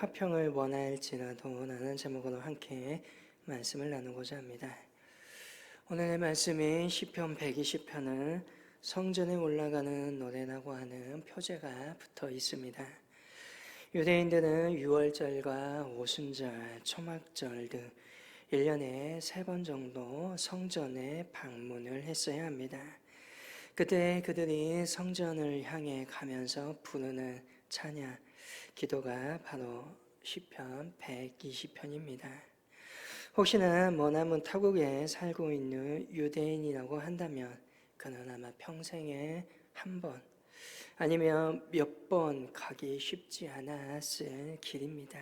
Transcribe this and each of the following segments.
화평을 원할지라도 라는 제목으로 함께 말씀을 나누고자 합니다. 오늘의 말씀인 시편 120편은 성전에 올라가는 노래라고 하는 표제가 붙어 있습니다. 유대인들은 유월절과 오순절, 초막절 등 1년에 3번 정도 성전에 방문을 했어야 합니다. 그때 그들이 성전을 향해 가면서 부르는 찬양, 기도가 바로 시편 120편입니다. 혹시나 머나먼 타국에 살고 있는 유대인이라고 한다면 그는 아마 평생에 한 번 아니면 몇 번 가기 쉽지 않았을 길입니다.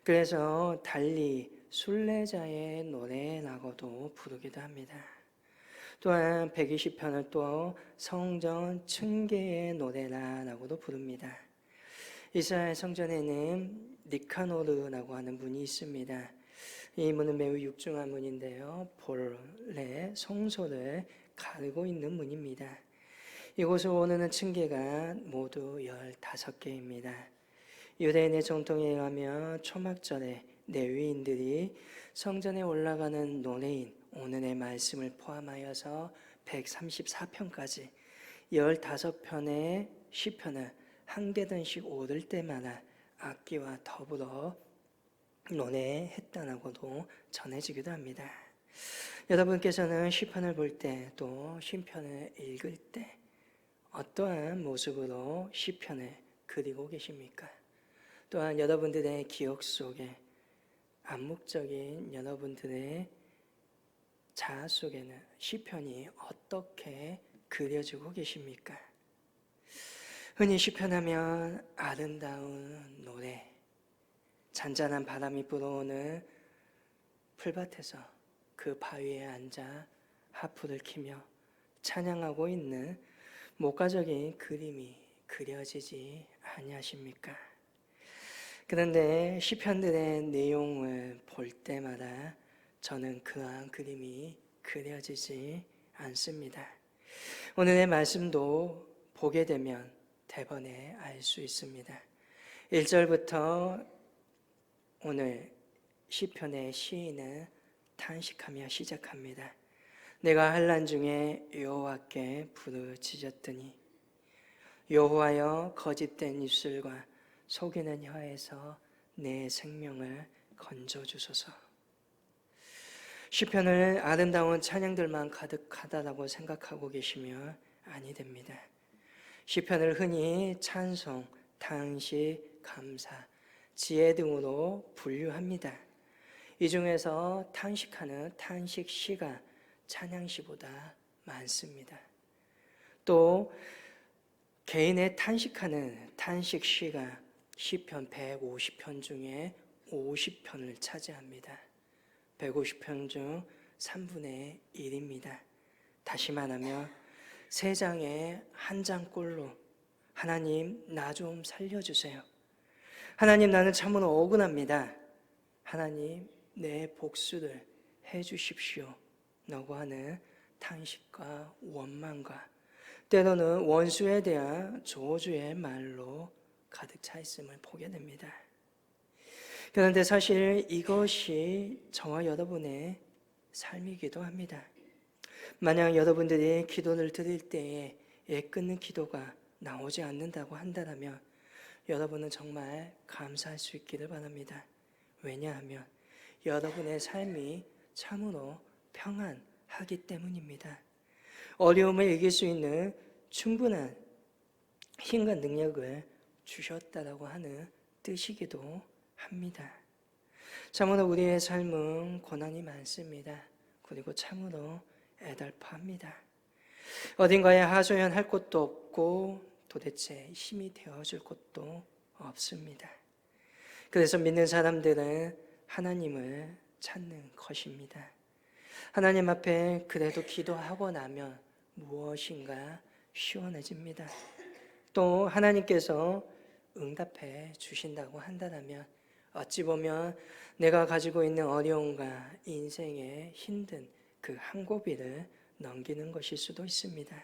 그래서 달리 순례자의 노래라고도 부르기도 합니다. 또한 120편을 또 성전 층계의 노래라고도 부릅니다. 이스라엘 성전에는 니카노르라고 하는 문이 있습니다. 이 문은 매우 육중한 문인데요, 본래 성소를 가르고 있는 문입니다. 이곳을 오르는 층계가 모두 15개입니다. 유대인의 정통에 의하면 초막절에 레위인들이 성전에 올라가는 노래인 오늘의 말씀을 포함하여서 134편까지 15편의 시편을 한 계단씩 오를 때마다 악기와 더불어 노래했다라고도 전해지기도 합니다. 여러분께서는 시편을 볼 때 또 시편을 읽을 때 어떠한 모습으로 시편을 그리고 계십니까? 또한 여러분들의 기억 속에 암묵적인 여러분들의 자아 속에는 시편이 어떻게 그려지고 계십니까? 흔히 시편하면 아름다운 노래, 잔잔한 바람이 불어오는 풀밭에서 그 바위에 앉아 하프를 키며 찬양하고 있는 목가적인 그림이 그려지지 아니하십니까? 그런데 시편들의 내용을 볼 때마다 저는 그러한 그림이 그려지지 않습니다. 오늘의 말씀도 보게 되면 대번에 알 수 있습니다. 1절부터 오늘 시편의 시인은 탄식하며 시작합니다. 내가 환난 중에 여호와께 부르짖었더니 여호와여 거짓된 입술과 속이는 혀에서 내 생명을 건져주소서. 시편을 아름다운 찬양들만 가득하다라고 생각하고 계시면 아니 됩니다. 시편을 흔히 찬송, 탄식, 감사, 지혜 등으로 분류합니다. 이 중에서 탄식하는 탄식시가 찬양시보다 많습니다. 또 개인의 탄식하는 탄식시가 시편 150편 중에 50편을 차지합니다. 150편 중 3분의 1입니다. 다시 말하면 3장에 한 장꼴로 하나님 나 좀 살려주세요. 하나님 나는 참으로 억울합니다. 하나님 내 복수를 해주십시오. 라고 하는 탄식과 원망과 때로는 원수에 대한 저주의 말로 가득 차 있음을 보게 됩니다. 그런데 사실 이것이 저와 여러분의 삶이기도 합니다. 만약 여러분들이 기도를 드릴 때에 애끓는 기도가 나오지 않는다고 한다면 여러분은 정말 감사할 수 있기를 바랍니다. 왜냐하면 여러분의 삶이 참으로 평안하기 때문입니다. 어려움을 이길 수 있는 충분한 힘과 능력을 주셨다라고 하는 뜻이기도 합니다. 참으로 우리의 삶은 고난이 많습니다. 그리고 참으로 애달파합니다. 어딘가에 하소연할 곳도 없고 도대체 힘이 되어줄 곳도 없습니다. 그래서 믿는 사람들은 하나님을 찾는 것입니다. 하나님 앞에 그래도 기도하고 나면 무엇인가 시원해집니다. 또 하나님께서 응답해 주신다고 한다면 어찌 보면 내가 가지고 있는 어려움과 인생의 힘든 그 한 고비를 넘기는 것일 수도 있습니다.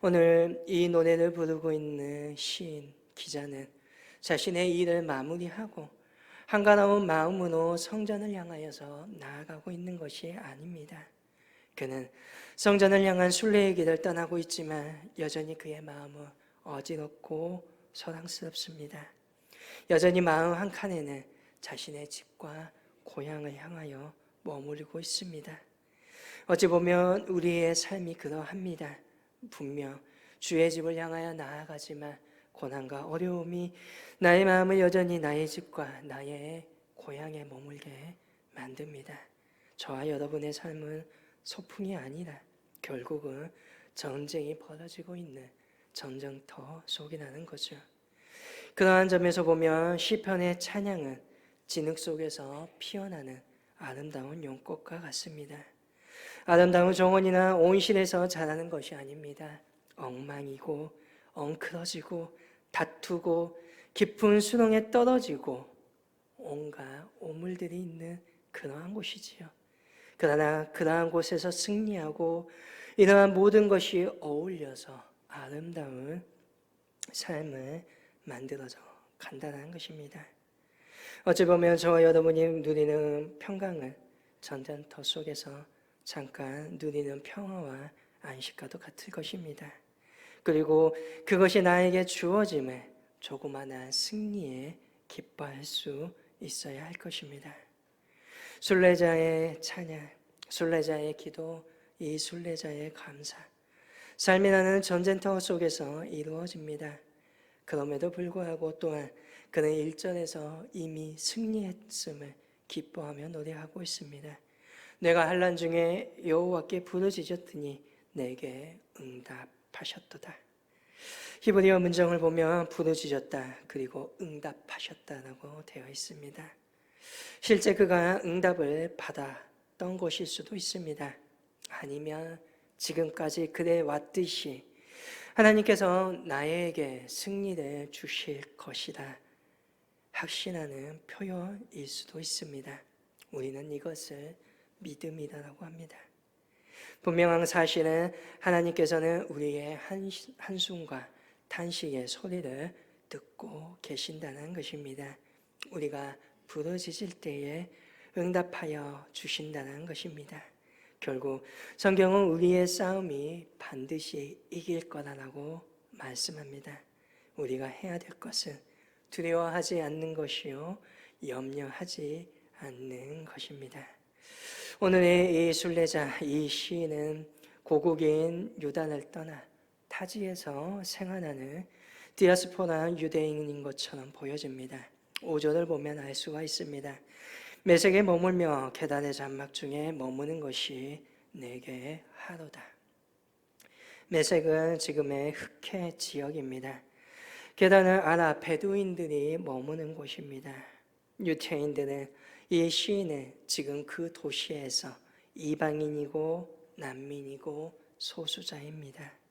오늘 이 노래를 부르고 있는 시인, 기자는 자신의 일을 마무리하고 한가로운 마음으로 성전을 향하여서 나아가고 있는 것이 아닙니다. 그는 성전을 향한 순례의 길을 떠나고 있지만 여전히 그의 마음은 어지럽고 소란스럽습니다. 여전히 마음 한켠에는 자신의 집과 고향을 향하여 머무르고 있습니다. 어찌 보면 우리의 삶이 그러합니다. 분명 주의 집을 향하여 나아가지만 고난과 어려움이 나의 마음을 여전히 나의 집과 나의 고향에 머물게 만듭니다. 저와 여러분의 삶은 소풍이 아니라 결국은 전쟁이 벌어지고 있는 전쟁터 속이라는 거죠. 그러한 점에서 보면 시편의 찬양은 진흙 속에서 피어나는 아름다운 용꽃과 같습니다. 아름다운 정원이나 온실에서 자라는 것이 아닙니다. 엉망이고 엉클어지고 다투고 깊은 수렁에 떨어지고 온갖 오물들이 있는 그러한 곳이지요. 그러나 그러한 곳에서 승리하고 이러한 모든 것이 어울려서 아름다운 삶을 만들어져 간다는 것입니다. 어찌 보면 저와 여러분이 누리는 평강을 전쟁터 속에서 잠깐 누리는 평화와 안식과도 같을 것입니다. 그리고 그것이 나에게 주어짐을 조그마한 승리에 기뻐할 수 있어야 할 것입니다. 순례자의 찬양, 순례자의 기도, 이 순례자의 감사, 삶이라는 전쟁터 속에서 이루어집니다. 그럼에도 불구하고 또한 그는 1절에서 이미 승리했음을 기뻐하며 노래하고 있습니다. 내가 환난 중에 여호와께 부르짖었더니 내게 응답하셨도다. 히브리어 문정을 보면 부르짖었다 그리고 응답하셨다라고 되어 있습니다. 실제 그가 응답을 받았던 것일 수도 있습니다. 아니면 지금까지 그래 왔듯이 하나님께서 나에게 승리를 주실 것이다 확신하는 표현일 수도 있습니다. 우리는 이것을 믿음이라고 합니다. 분명한 사실은 하나님께서는 우리의 한숨과 탄식의 소리를 듣고 계신다는 것입니다. 우리가 부르짖을 때에 응답하여 주신다는 것입니다. 결국 성경은 우리의 싸움이 반드시 이길 거라고 말씀합니다. 우리가 해야 될 것은 두려워하지 않는 것이요 염려하지 않는 것입니다. 오늘의 이 순례자, 이 시인은 고국인 유다를 떠나 타지에서 생활하는 디아스포라 유대인인 것처럼 보여집니다. 5절을 보면 알 수가 있습니다. 메색에 머물며 계단의 장막 중에 머무는 것이 내게 하루다. 메색은 지금의 흑해 지역입니다. 계단을 알아 베두인들이 머무는 곳입니다. 유태인들은 이 시인은 지금 그 도시에서 이방인이고 난민이고 소수자입니다.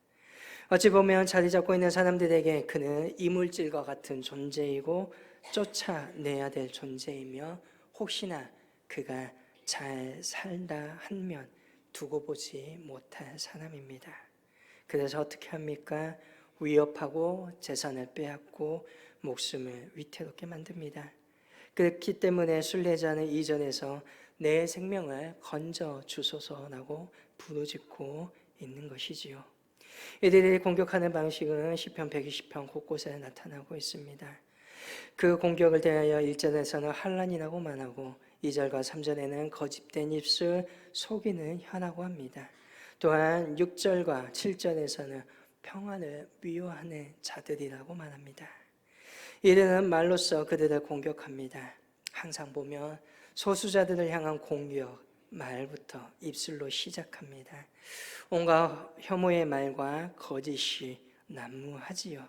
어찌 보면 자리 잡고 있는 사람들에게 그는 이물질과 같은 존재이고 쫓아내야 될 존재이며 혹시나 그가 잘 살다 한면 두고 보지 못할 사람입니다. 그래서 어떻게 합니까? 위협하고 재산을 빼앗고 목숨을 위태롭게 만듭니다. 그렇기 때문에 순례자는 2절에서 내 생명을 건져 주소서라고 부르짖고 있는 것이지요. 이들이 공격하는 방식은 시편 120편 곳곳에 나타나고 있습니다. 그 공격을 대하여 1절에서는 환난이라고 말하고 2절과 3절에는 거짓된 입술, 속이는 혀라고 합니다. 또한 6절과 7절에서는 평안을 미워하는 자들이라고 말합니다. 이들은 말로써 그들을 공격합니다. 항상 보면 소수자들을 향한 공격, 말부터 입술로 시작합니다. 온갖 혐오의 말과 거짓이 난무하지요.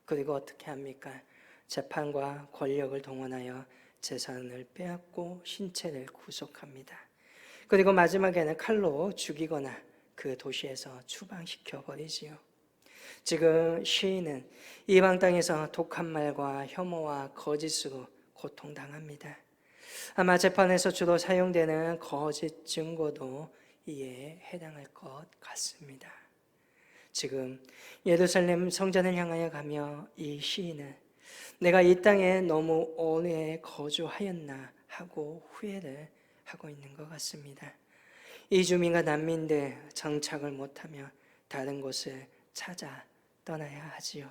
그리고 어떻게 합니까? 재판과 권력을 동원하여 재산을 빼앗고 신체를 구속합니다. 그리고 마지막에는 칼로 죽이거나 그 도시에서 추방시켜 버리지요. 지금 시인은 이방 땅에서 독한 말과 혐오와 거짓으로 고통당합니다. 아마 재판에서 주로 사용되는 거짓 증거도 이에 해당할 것 같습니다. 지금 예루살렘 성전을 향하여 가며 이 시인은 내가 이 땅에 너무 오래 거주하였나 하고 후회를 하고 있는 것 같습니다. 이주민과 난민들 정착을 못하며 다른 곳을 찾아 떠나야 하지요.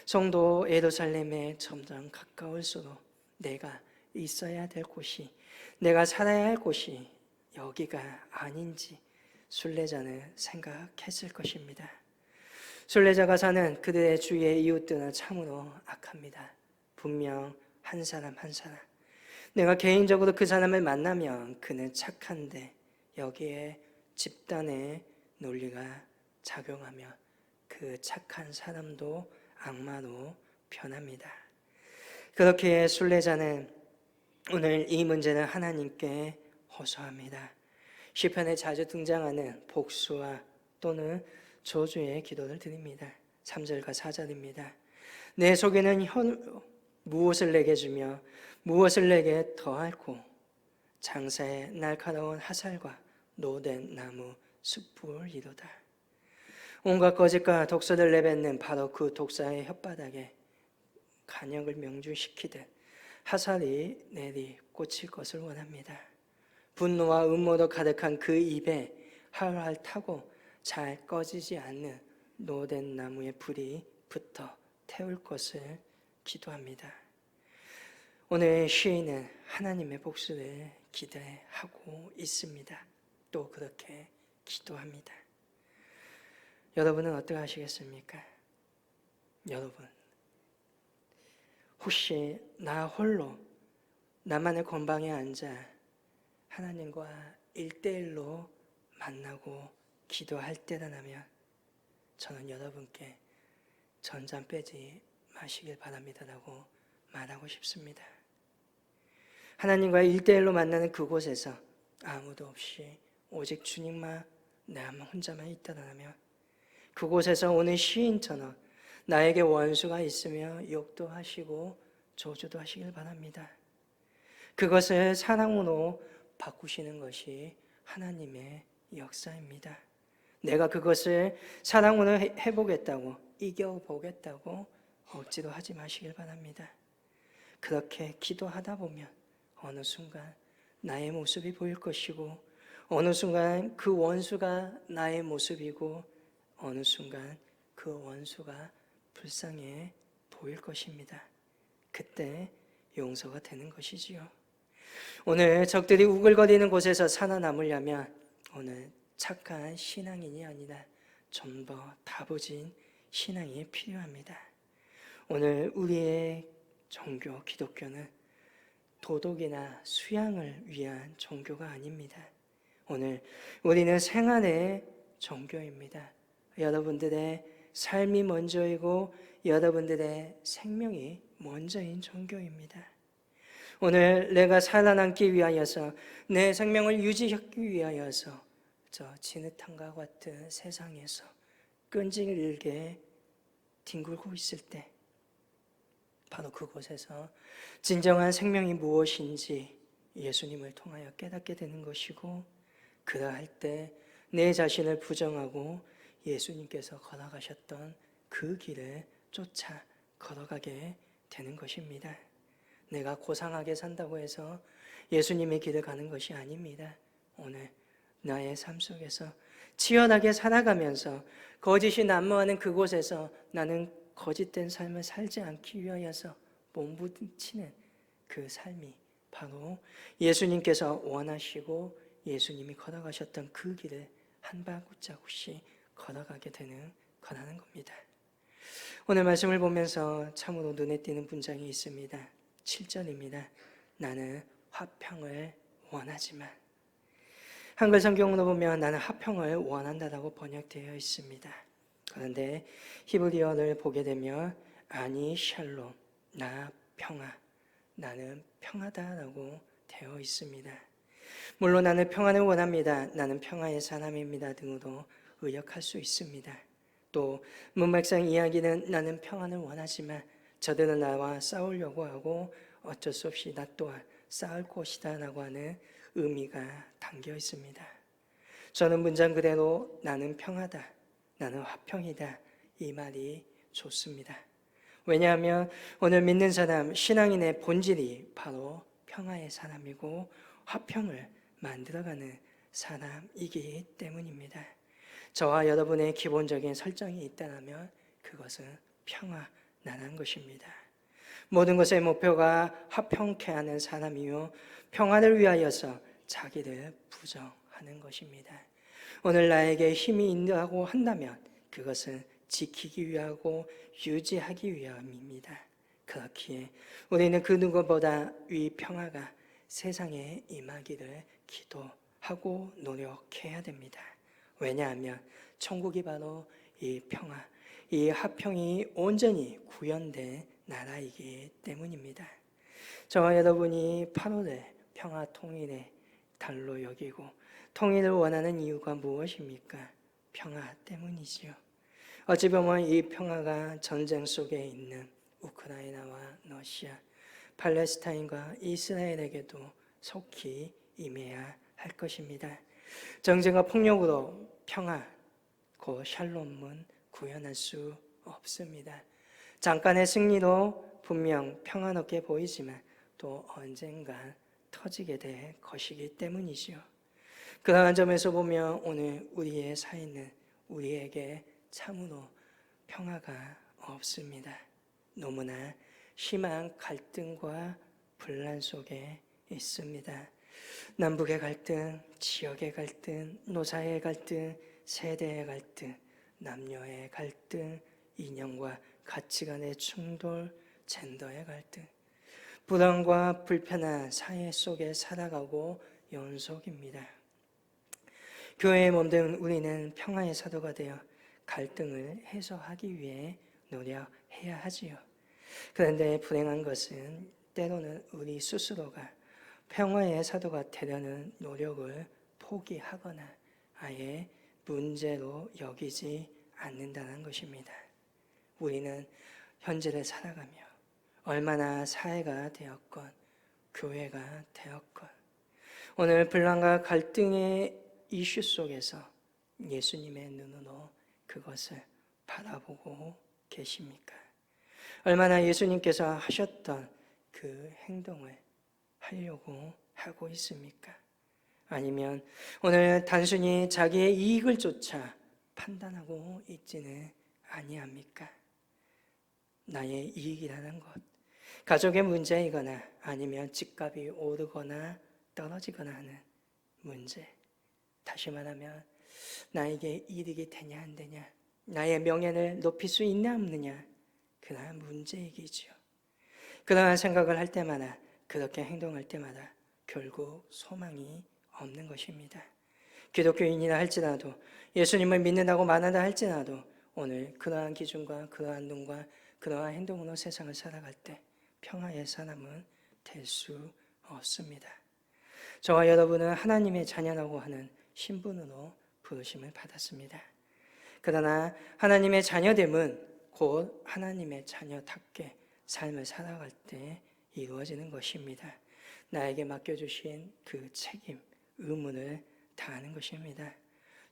성도 예루살렘에 점점 가까울수록 내가 있어야 될 곳이, 내가 살아야 할 곳이 여기가 아닌지 순례자는 생각했을 것입니다. 순례자가 사는 그들의 주위의 이웃들은 참으로 악합니다. 분명 한 사람 한 사람, 내가 개인적으로 그 사람을 만나면 그는 착한데 여기에 집단의 논리가 작용하며 그 착한 사람도 악마로 변합니다. 그렇게 순례자는 오늘 이 문제는 하나님께 호소합니다. 시편에 자주 등장하는 복수와 또는 저주의 기도를 드립니다. 3절과 4절입니다. 내 속에는 무엇을 내게 주며 무엇을 내게 더할고 장사에 날카로운 화살과 노된 나무 숯불이로다. 온갖 거짓과 독서를 내뱉는 바로 그 독사의 혓바닥에 간역을 명중시키듯 화살이 내리 꽂힐 것을 원합니다. 분노와 음모로 가득한 그 입에 활활 타고 잘 꺼지지 않는 노된 나무의 불이 붙어 태울 것을 기도합니다. 오늘 시인은 하나님의 복수를 기대하고 있습니다. 또 그렇게 기도합니다. 여러분은 어떻게 하시겠습니까? 여러분, 혹시 나 홀로 나만의 건방에 앉아 하나님과 1대1로 만나고 기도할 때라면 저는 여러분께 전잠 빼지 마시길 바랍니다라고 말하고 싶습니다. 하나님과 1대1로 만나는 그곳에서 아무도 없이 오직 주님만 나만 혼자만 있다라면 그곳에서 오늘 시인처럼 나에게 원수가 있으며 욕도 하시고 저주도 하시길 바랍니다. 그것을 사랑으로 바꾸시는 것이 하나님의 역사입니다. 내가 그것을 사랑으로 해보겠다고, 이겨보겠다고 억지로 하지 마시길 바랍니다. 그렇게 기도하다 보면 어느 순간 나의 모습이 보일 것이고, 어느 순간 그 원수가 나의 모습이고, 어느 순간 그 원수가 불쌍해 보일 것입니다. 그때 용서가 되는 것이지요. 오늘 적들이 우글거리는 곳에서 살아남으려면 오늘 착한 신앙인이 아니라 좀 더 다부진 신앙이 필요합니다. 오늘 우리의 종교 기독교는 도덕이나 수양을 위한 종교가 아닙니다. 오늘 우리는 생활의 종교입니다. 여러분들의 삶이 먼저이고 여러분들의 생명이 먼저인 종교입니다. 오늘 내가 살아남기 위하여서 내 생명을 유지하기 위하여서 저 진흙탕과 같은 세상에서 끈질기게 뒹굴고 있을 때 바로 그곳에서 진정한 생명이 무엇인지 예수님을 통하여 깨닫게 되는 것이고, 그러할 때 내 자신을 부정하고 예수님께서 걸어가셨던 그 길을 쫓아 걸어가게 되는 것입니다. 내가 고상하게 산다고 해서 예수님의 길을 가는 것이 아닙니다. 오늘 나의 삶 속에서 치열하게 살아가면서 거짓이 난무하는 그곳에서 나는 거짓된 삶을 살지 않기 위하여서 몸부림치는 그 삶이 바로 예수님께서 원하시고 예수님이 걸어가셨던 그 길을 한 발자국씩 걸어가게 되는 거라는 겁니다. 오늘 말씀을 보면서 참으로 눈에 띄는 문장이 있습니다. 7절입니다. 나는 화평을 원하지만. 한글 성경으로 보면 나는 화평을 원한다라고 번역되어 있습니다. 그런데 히브리어를 보게 되면 아니 샬롬, 나 평화, 나는 평화다라고 되어 있습니다. 물론 나는 평화를 원합니다, 나는 평화의 사람입니다 등으로 의역할 수 있습니다. 또 문맥상 이야기는 나는 평화를 원하지만 저들은 나와 싸우려고 하고 어쩔 수 없이 나 또한 싸울 것이다 라고 하는 의미가 담겨 있습니다. 저는 문장 그대로 나는 평화다, 나는 화평이다 이 말이 좋습니다. 왜냐하면 오늘 믿는 사람, 신앙인의 본질이 바로 평화의 사람이고 화평을 만들어가는 사람이기 때문입니다. 저와 여러분의 기본적인 설정이 있다면 그것은 평화라는 것입니다. 모든 것의 목표가 화평케 하는 사람이요 평화를 위하여서 자기를 부정하는 것입니다. 오늘 나에게 힘이 있다고 한다면 그것은 지키기 위하고 유지하기 위함입니다. 그렇기에 우리는 그 누구보다 이 평화가 세상에 임하기를 기도하고 노력해야 됩니다. 왜냐하면 천국이 바로 이 평화, 이 화평이 온전히 구현된 나라이기 때문입니다. 저와 여러분이 8월을 평화 통일의 달로 여기고 통일을 원하는 이유가 무엇입니까? 평화 때문이지요. 어찌 보면 이 평화가 전쟁 속에 있는 우크라이나와 러시아, 팔레스타인과 이스라엘에게도 속히 임해야 할 것입니다. 정쟁과 폭력으로 평화, 그 샬롬은 구현할 수 없습니다. 잠깐의 승리로 분명 평화롭게 보이지만 또 언젠간 터지게 될 것이기 때문이지요. 그러한 점에서 보면 오늘 우리의 사이는 우리에게 참으로 평화가 없습니다. 너무나 심한 갈등과 분란 속에 있습니다. 남북의 갈등, 지역의 갈등, 노사의 갈등, 세대의 갈등, 남녀의 갈등, 이념과 가치관의 충돌, 젠더의 갈등, 불안과 불편한 사회 속에 살아가고 연속입니다. 교회에 몸된 우리는 평화의 사도가 되어 갈등을 해소하기 위해 노력해야 하지요. 그런데 불행한 것은 때로는 우리 스스로가 평화의 사도가 되려는 노력을 포기하거나 아예 문제로 여기지 않는다는 것입니다. 우리는 현재를 살아가며 얼마나 사회가 되었건 교회가 되었건 오늘 분란과 갈등의 이슈 속에서 예수님의 눈으로 그것을 바라보고 계십니까? 얼마나 예수님께서 하셨던 그 행동을 하려고 하고 있습니까? 아니면 오늘 단순히 자기의 이익을 쫓아 판단하고 있지는 아니합니까? 나의 이익이라는 것, 가족의 문제이거나 아니면 집값이 오르거나 떨어지거나 하는 문제, 다시 말하면 나에게 이득이 되냐 안 되냐, 나의 명예를 높일 수 있냐 없느냐, 그러한 문제이기지요. 그러한 생각을 할 때마다, 그렇게 행동할 때마다 결국 소망이 없는 것입니다. 기독교인이라 할지라도 예수님을 믿는다고 말한다 할지라도 오늘 그러한 기준과 그러한 눈과 그러한 행동으로 세상을 살아갈 때 평화의 사람은 될 수 없습니다. 저와 여러분은 하나님의 자녀라고 하는 신분으로 부르심을 받았습니다. 그러나 하나님의 자녀됨은 곧 하나님의 자녀답게 삶을 살아갈 때 이루어지는 것입니다. 나에게 맡겨주신 그 책임, 의무를 다하는 것입니다.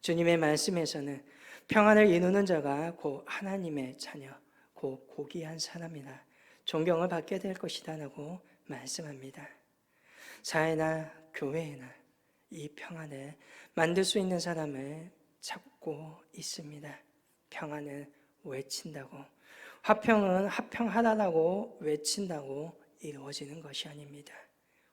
주님의 말씀에서는 평안을 이루는 자가 곧 하나님의 자녀, 곧 고귀한 사람이라 존경을 받게 될 것이다 라고 말씀합니다. 사회나 교회나 이 평안을 만들 수 있는 사람을 찾고 있습니다. 평안을 외친다고, 화평은 화평하라라고 외친다고 이루어지는 것이 아닙니다.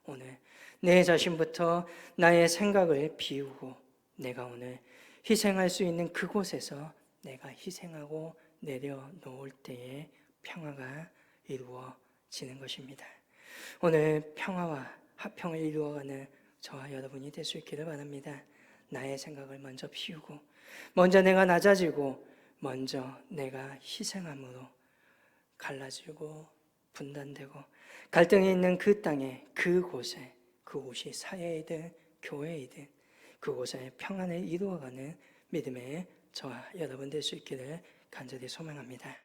오늘 내 자신부터 나의 생각을 비우고 내가 오늘 희생할 수 있는 그곳에서 내가 희생하고 내려놓을 때에 평화가 이루어지는 것입니다. 오늘 평화와 화평을 이루어가는 저와 여러분이 될 수 있기를 바랍니다. 나의 생각을 먼저 비우고 먼저 내가 낮아지고 먼저 내가 희생함으로 갈라지고 분단되고 갈등이 있는 그 땅에 그곳에 그곳이 사회이든 교회이든 그곳에 평안을 이루어가는 믿음의 저와 여러분 될 수 있기를 간절히 소망합니다.